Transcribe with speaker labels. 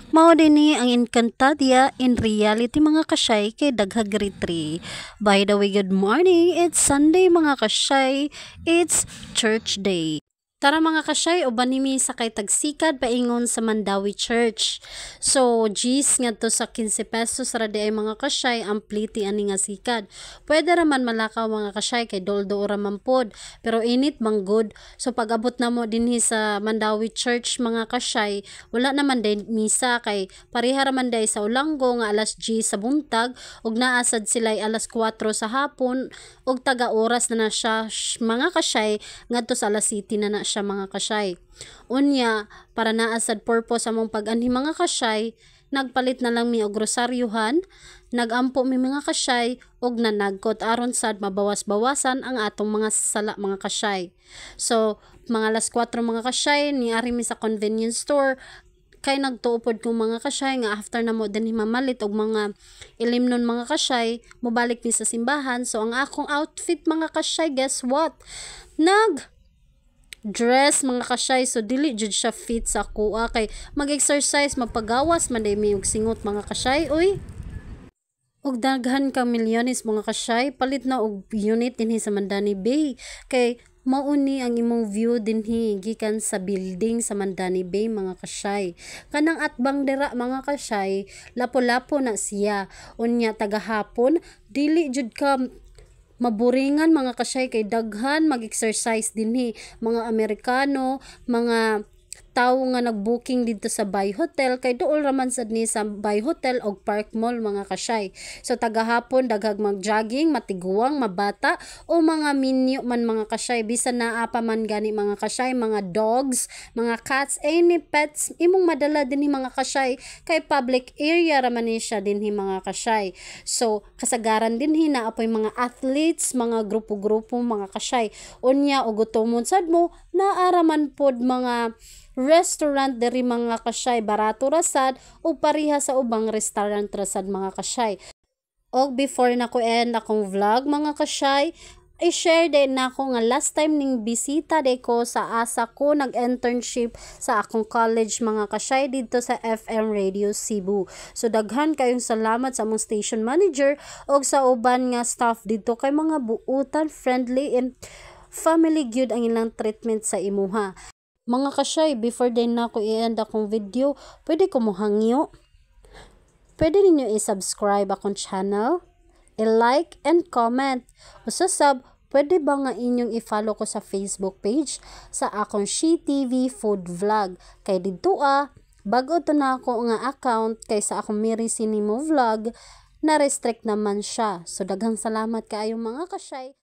Speaker 1: Mao dinhi ang Encantadia in reality mga kashay kay daghag retry. By the way, good morning. It's Sunday mga kashay. It's church day. Tara mga kashay, uban nimi sa kay tagsikad paingon sa Mandawi Church. So, G's nga to sa 15 pesos ra di ay mga kashay ang pliti ani nga sikad. Pwede raman malakaw mga kashay kay doldo ra man pod, pero init man good. So pag-abot na mo dinhi sa Mandawi Church mga kashay, wala naman day misa kay pareha raman day sa Ulanggo nga alas 10 sa buntag ug naasad sila alas 4 sa hapon ug taga oras na siya mga kashay ngadto sa alas 7 na siya mga kashay. Unya, para naasad purpose among pag-anhi mga kashay, nagpalit na lang mi og rosaryuhan, nagampo mi mga kashay og nanagkot aron sad mabawas-bawasan ang atong mga sala mga kashay. So, mga alas 4 mga kashay niari mi sa convenience store kay nagtuupod kong mga kashay nga after na mo din mamalit og mga ilimnon mga kashay mobalik ni sa simbahan. So ang akong outfit mga kashay, guess what? Dress mga kashay, so dili jud siya fit sa kuha kay mag-exercise mapagawas man day mi og singot mga kashay uy. Og daghan ka milyones mga kashay palit na og unit dinhi sa Mandani Bay kay mauni ang imong view dinhi gikan sa building sa Mandani Bay mga kashay. Kanang atbang dira mga kashay, lapo-lapo na siya. Unya tagahapon dili jud ka maburingan mga kashay kay daghan mag-exercise dinhi mga Amerikano, mga tawo nga nag-booking dito sa Bay Hotel kay duol raman sad ni sa Bay Hotel og Park Mall mga kashay. So tagahapon daghag mag-jogging, matiguang, mabata o mga minyo man mga kashay bisan naa pa man gani mga kashay, mga dogs, mga cats, any pets imong madala dinhi mga kashay kay public area raman ni siya dinhi mga kashay. So kasagaran dinhi naapoy mga athletes, mga grupo-grupo mga kashay. Unya og gutomon sad mo naa raman pod mga restaurant diri mga kashay, barato rasad o pariha sa ubang restaurant rasad mga kashay. Og before na ko end akong vlog mga kashay, i-share din na ako nga last time ning bisita de ko sa asa ko nag-internship sa akong college mga kashay dito sa FM Radio Cebu. So daghan kayong salamat sa among station manager og sa uban nga staff dito kay mga buutan, friendly and family gyud ang ilang treatment sa imuha. Mga kashay, before din na ako i-end akong video, pwede ko mo hangyo. Pwede ninyo i-subscribe akong channel, i-like and comment. O sa sub, pwede ba nga inyong i-follow ko sa Facebook page sa akong She TV Food Vlog. Kay dito bago to na ako nga account kay sa akong Miri Sinimo Vlog, na-restrict naman siya. So daghang salamat kaayong mga kashay.